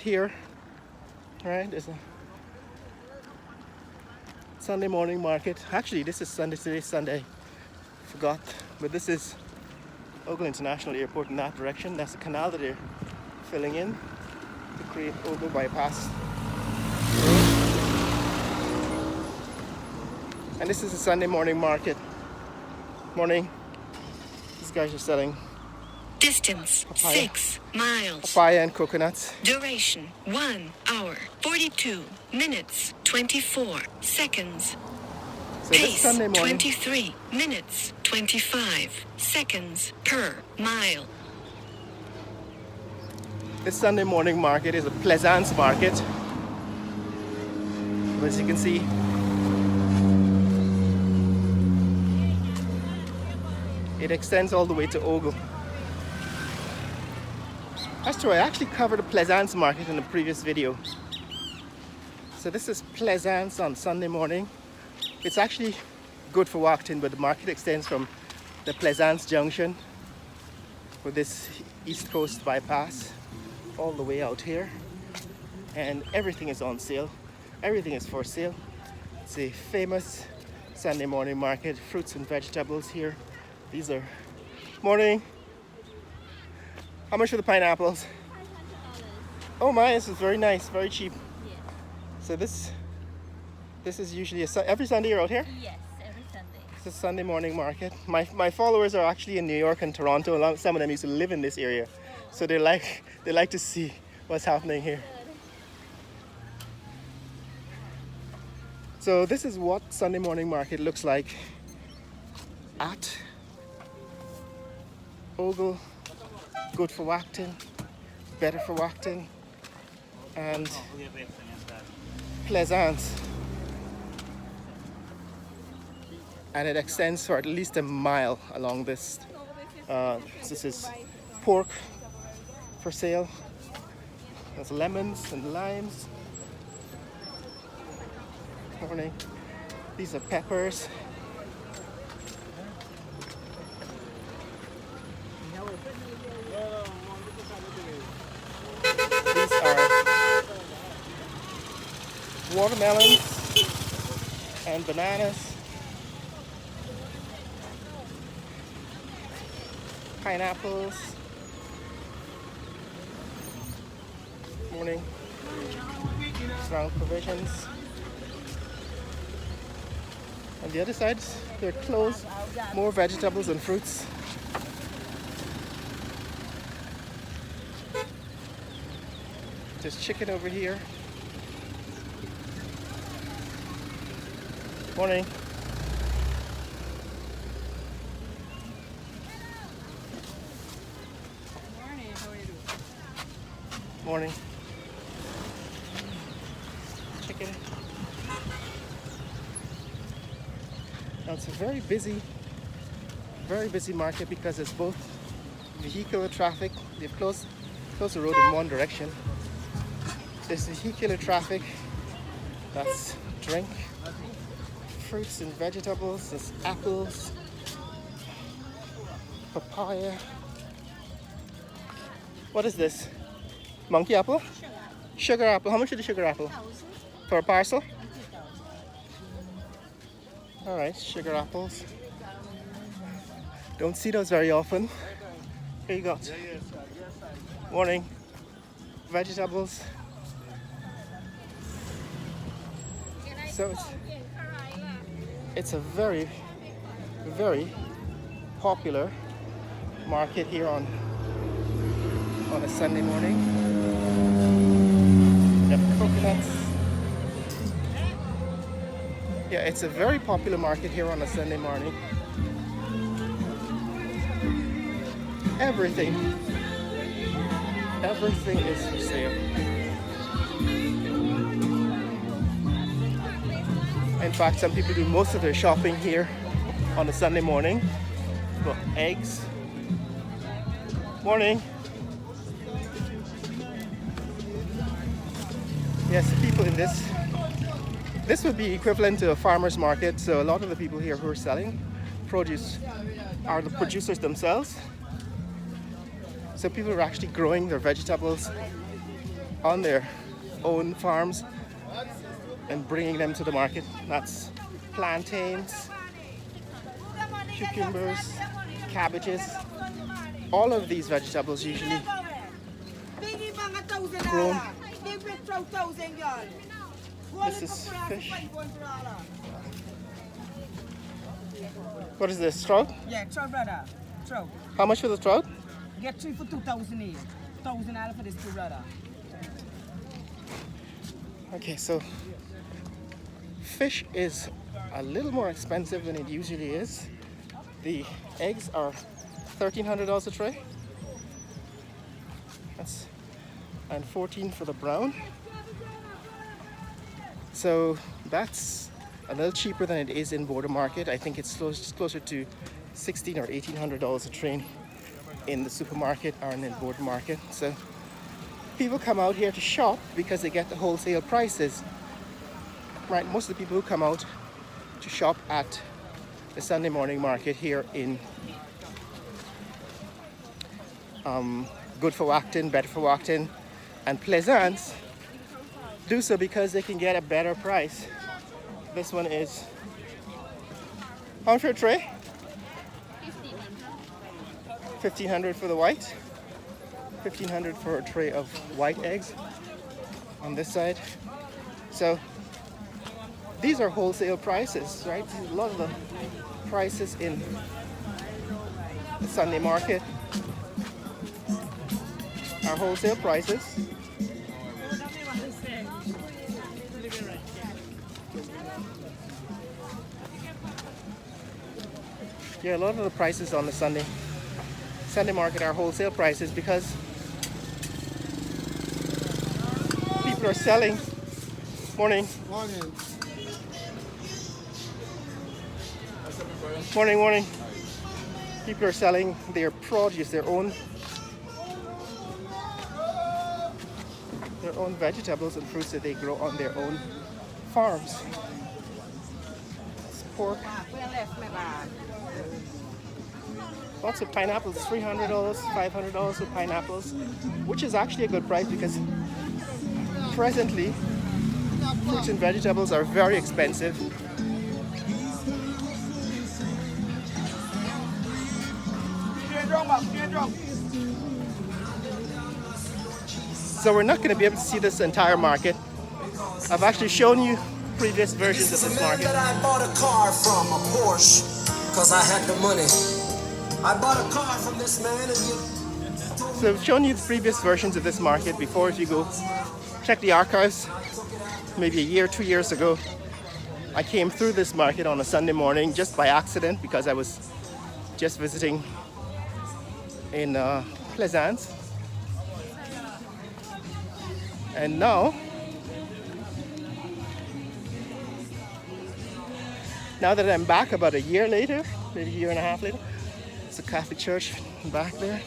here, right? There's a Sunday morning market. Actually, this is Sunday. Today's Sunday. Forgot, but this is Ogle International Airport in that direction. That's the canal that they're filling in to create Ogle bypass. And this is a Sunday morning market. Morning. These guys are selling Distance papaya. 6 miles. Papaya and coconuts. Duration 1 hour 42 minutes 24 seconds. So this Pace Sunday morning, 23 minutes 25 seconds per mile. this Sunday morning market is a Plaisance market. As you can see, it extends all the way to Ogle. That's true, I actually covered a Plaisance market in a previous video. So this is Plaisance on Sunday morning. It's actually good for walking, but the market extends from the Plaisance junction with this East Coast bypass all the way out here. And everything is on sale. Everything is for sale. It's a famous Sunday morning market. Fruits and vegetables here. These are... Morning. How much for the pineapples? Oh my, this is very nice, very cheap. Yes. So this is usually every Sunday you're out here? Yes, every Sunday. It's a Sunday morning market. My followers are actually in New York and Toronto. Some of them used to live in this area. So they like to see what's happening here. So this is what Sunday morning market looks like at Ogle. Good for Wachton, better for Wachton, and Plaisance. And it extends for at least a mile along this. This is pork for sale. There's lemons and limes. Morning. These are peppers. These are watermelons and bananas, pineapples. Morning. Strong provisions. On the other side, they're closed. More vegetables and fruits. There's chicken over here. Morning. Morning, how are you doing? Morning. Chicken. Now it's a very busy market because it's both vehicular traffic. They've closed the road in one direction. There's vehicular traffic. That's drink, fruits and vegetables. There's apples, papaya. What is this? Monkey apple? Sugar apple. How much is the sugar apple? For a parcel? All right, sugar apples. Don't see those very often. Here you go. Morning. Vegetables. So it's a very, very popular market here on a Sunday morning. You have coconuts. Yeah, it's a very popular market here on a Sunday morning. Everything is for sale. In fact, some people do most of their shopping here on a Sunday morning. Well, eggs. Morning. Yes, people in this would be equivalent to a farmer's market. So a lot of the people here who are selling produce are the producers themselves. So people are actually growing their vegetables on their own farms and bringing them to the market. That's plantains, cucumbers, cabbages. All of these vegetables usually grown. This is fish. What is this, trout? Yeah, trout, brother. Trout. How much for the trout? Get 3 for 2,000 here. $1,000 for this two, brother. Okay, so fish is a little more expensive than it usually is. The eggs are $1,300 a tray. And $14 for the brown. So that's a little cheaper than it is in border market. I think it's closer to $1,600 or $1,800 a tray in the supermarket or in the border market. So people come out here to shop because they get the wholesale prices. Right, most of the people who come out to shop at the Sunday morning market here in Good for Wachton, Better for Wachton, and Plaisance do so because they can get a better price. This one is how much for a tray? $1,500 for the white. $1,500 for a tray of white eggs on this side. So these are wholesale prices, right? A lot of the prices in the Sunday market are wholesale prices. Yeah, a lot of the prices on the Sunday market are wholesale prices because people are selling. Morning. Morning. Morning. People are selling their produce, their own vegetables and fruits that they grow on their own farms. It's pork. Lots of pineapples, $300, $500 for pineapples, which is actually a good price because presently fruits and vegetables are very expensive. So we're not going to be able to see this entire market. I've actually shown you previous versions of this market. That I bought a car from, a Porsche, because I had the money. I bought a car from this man and So I've shown you the previous versions of this market before. If you go check the archives, maybe a year, 2 years ago, I came through this market on a Sunday morning just by accident because I was just visiting in Plaisance. And now that I'm back about a year later, maybe a year and a half later, it's a Catholic church back there.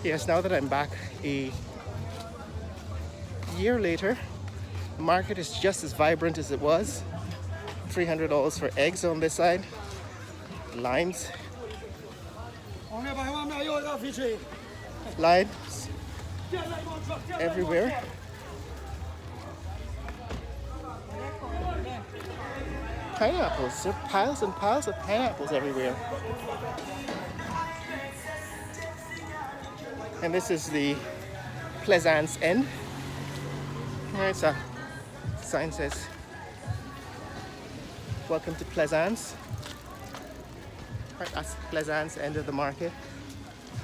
Yes, now that I'm back a year later, the market is just as vibrant as it was. $300 for eggs on this side, limes everywhere. Pineapples, there are piles and piles of pineapples everywhere. And this is the Plaisance end. There's a sign says, "Welcome to Plaisance." Right, that's Plaisance end of the market.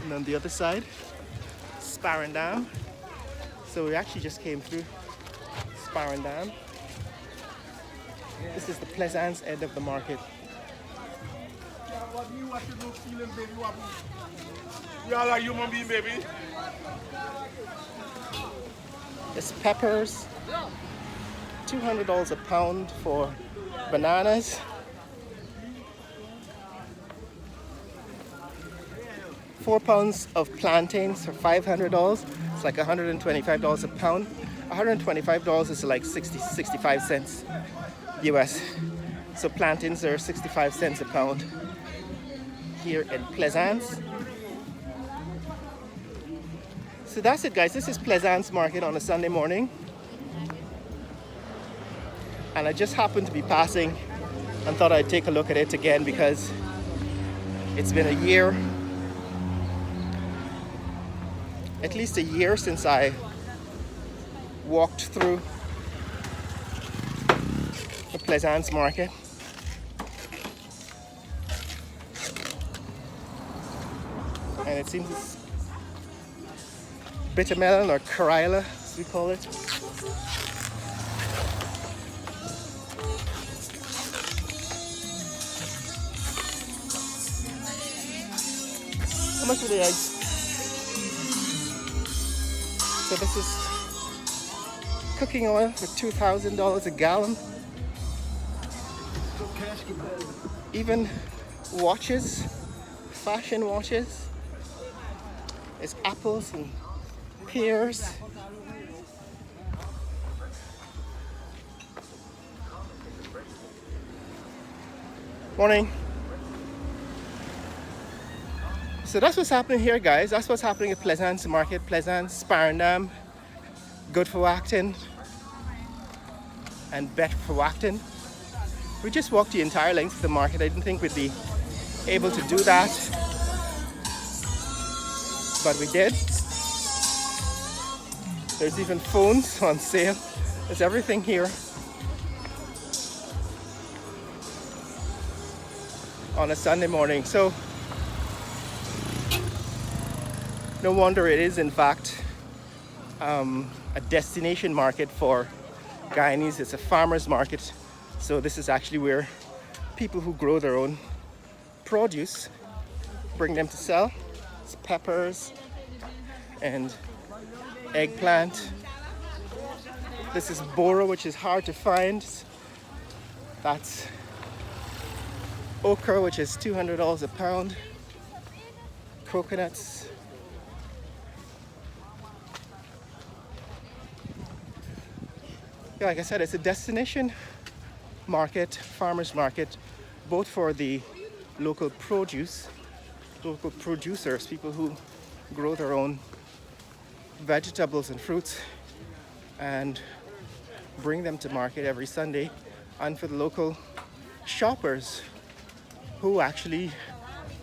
And on the other side, Spaarendam. So we actually just came through Spaarendam. This is the Plaisance end of the market. We all are human being, baby. There's peppers, $200 a pound for bananas. £4 pounds of plantains for $500. So like $125 a pound. $125 is like 65 cents US. So plantains are 65 cents a pound here in Plaisance. So that's it, guys. This is Plaisance Market on a Sunday morning. And I just happened to be passing and thought I'd take a look at it again because it's been a year, at least a year since I walked through the Plaisance Market. And it seems bitter melon, or Karila as we call it. How much are the eggs? So this is cooking oil for $2,000 a gallon. Even watches, fashion watches. It's apples and pears. Morning. So that's what's happening here, guys. That's what's happening at Plaisance Market, Plaisance Spaarendam. Good for Wachton and better for Wachton. We just walked the entire length of the market. I didn't think we'd be able to do that, but we did. There's even phones on sale. There's everything here on a Sunday morning. So no wonder it is in fact a destination market for Guyanese. It's a farmer's market. So this is actually where people who grow their own produce bring them to sell. It's peppers and eggplant. This is boro, which is hard to find. That's okra, which is $200 a pound. Coconuts. Yeah, like I said, it's a destination market, farmers market, both for the local produce, local producers, people who grow their own vegetables and fruits and bring them to market every Sunday, and for the local shoppers who actually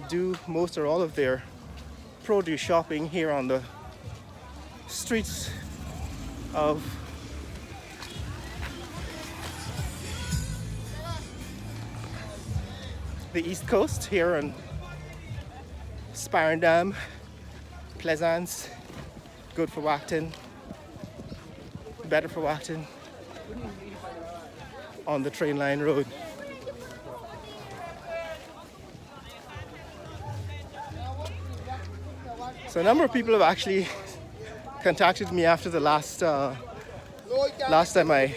do most or all of their produce shopping here on the streets of the East Coast, here in Spaarendam, Plaisance, good for Wachton, better for Wachton, on the train line road. So a number of people have actually contacted me after the last time I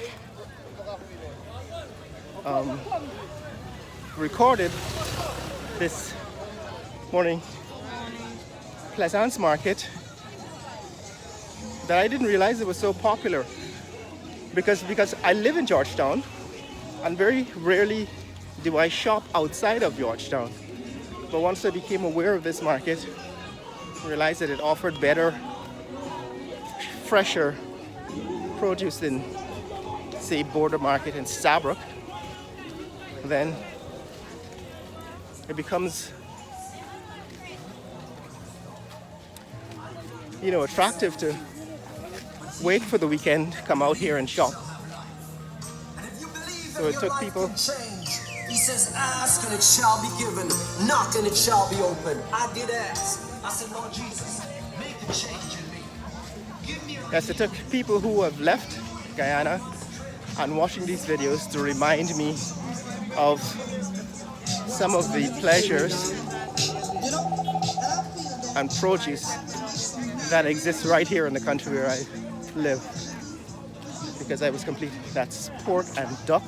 recorded this morning Plaisance Market, that I didn't realize it was so popular because I live in Georgetown and very rarely do I shop outside of Georgetown. But once I became aware of this market, I realized that it offered better, fresher produce than, say, Border Market in Stabroek. Then it becomes, you know, attractive to wait for the weekend to come out here and shop. So it took people. He says, ask and it shall be given, knock and it shall be open. I did ask. I said, Lord Jesus, make a change in me. Give me a Yes, it took people who have left Guyana and watching these videos to remind me of some of the pleasures and produce that exists right here in the country where I live. Because I was complete. That's pork and duck.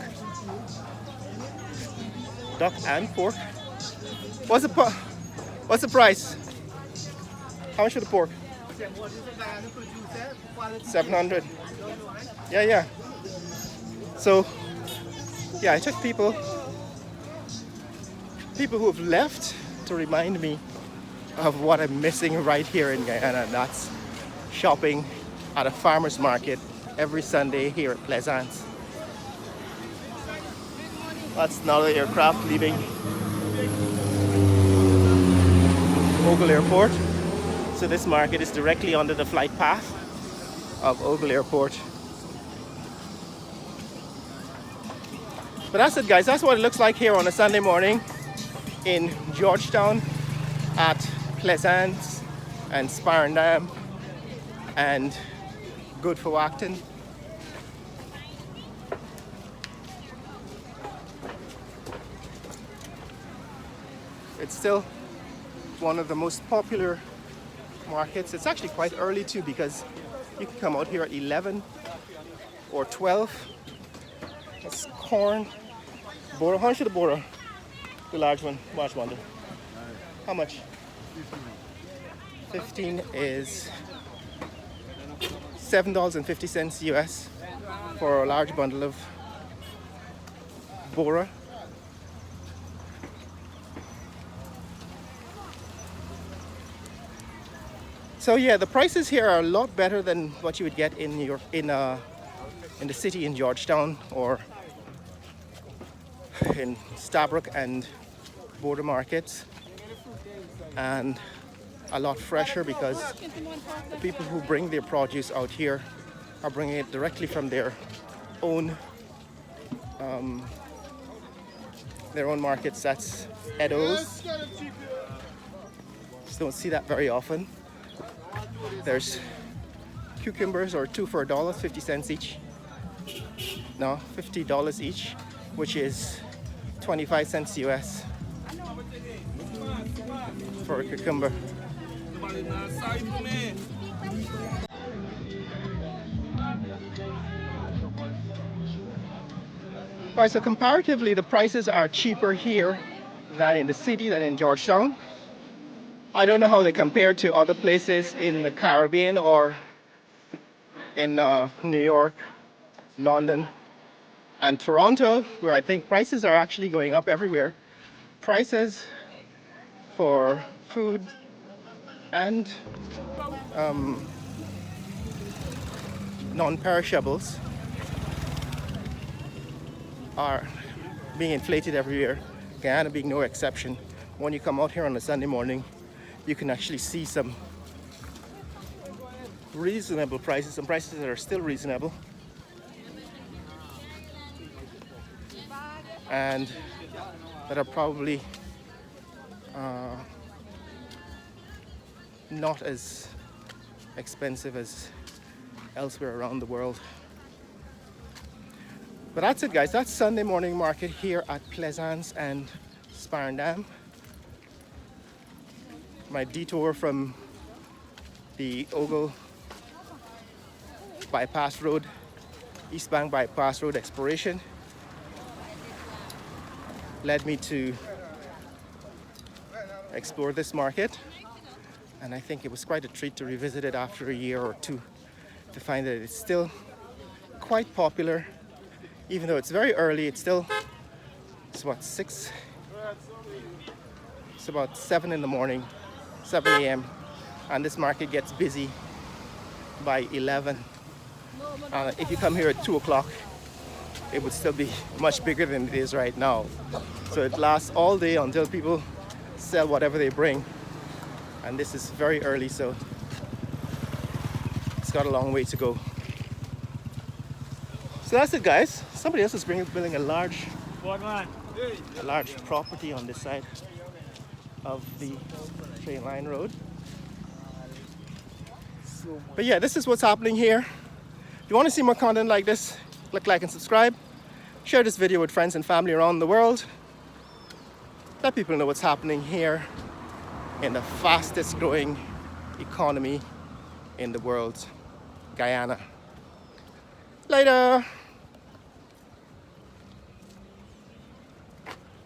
Duck and pork. What's the price? How much for the pork? 700. Yeah, yeah. So, yeah, I took people who have left to remind me of what I'm missing right here in Guyana, and that's shopping at a farmer's market every Sunday here at Plaisance. That's another aircraft leaving Ogle Airport. So this market is directly under the flight path of Ogle Airport. But that's it, guys. That's what it looks like here on a Sunday morning in Georgetown at Plaisance and Spaarendam and good for Wachton. It's still one of the most popular markets. It's actually quite early too, because you can come out here at 11 or 12. It's corn. Bora, how much is the Bora? The large one, large one. How much? 15 is $7.50 US for a large bundle of Bora. So yeah, the prices here are a lot better than what you would get in the city in Georgetown or in Stabroek and border markets, and a lot fresher because the people who bring their produce out here are bringing it directly from their own markets. That's Edo's. Just don't see that very often. There's cucumbers, or 2 for $1, 50 cents each. No, $50 each, which is 25 cents US for a cucumber. Right, so comparatively, the prices are cheaper here than in the city, than in Georgetown. I don't know how they compare to other places in the Caribbean or in New York, London, and Toronto, where I think prices are actually going up everywhere. Prices for food and non-perishables are being inflated everywhere, Guyana being no exception. When you come out here on a Sunday morning, you can actually see some reasonable prices, some prices that are still reasonable, and that are probably not as expensive as elsewhere around the world. But that's it, guys. That's Sunday morning market here at Plaisance and Spaarendam. My detour from the Ogle bypass road, East Bank bypass road exploration, led me to explore this market, and I think it was quite a treat to revisit it after a year or two to find that it's still quite popular. Even though it's very early, it's what, 6? It's about 7 in the morning, 7 a.m. and this market gets busy by 11. If you come here at 2 o'clock, it would still be much bigger than it is right now. So it lasts all day until people sell whatever they bring. And this is very early, so it's got a long way to go. So that's it, guys. Somebody else is building a large property on this side of the train line road. But yeah, this is what's happening here. If you want to see more content like this, click like and subscribe. Share this video with friends and family around the world. Let people know what's happening here in the fastest growing economy in the world, Guyana. Later.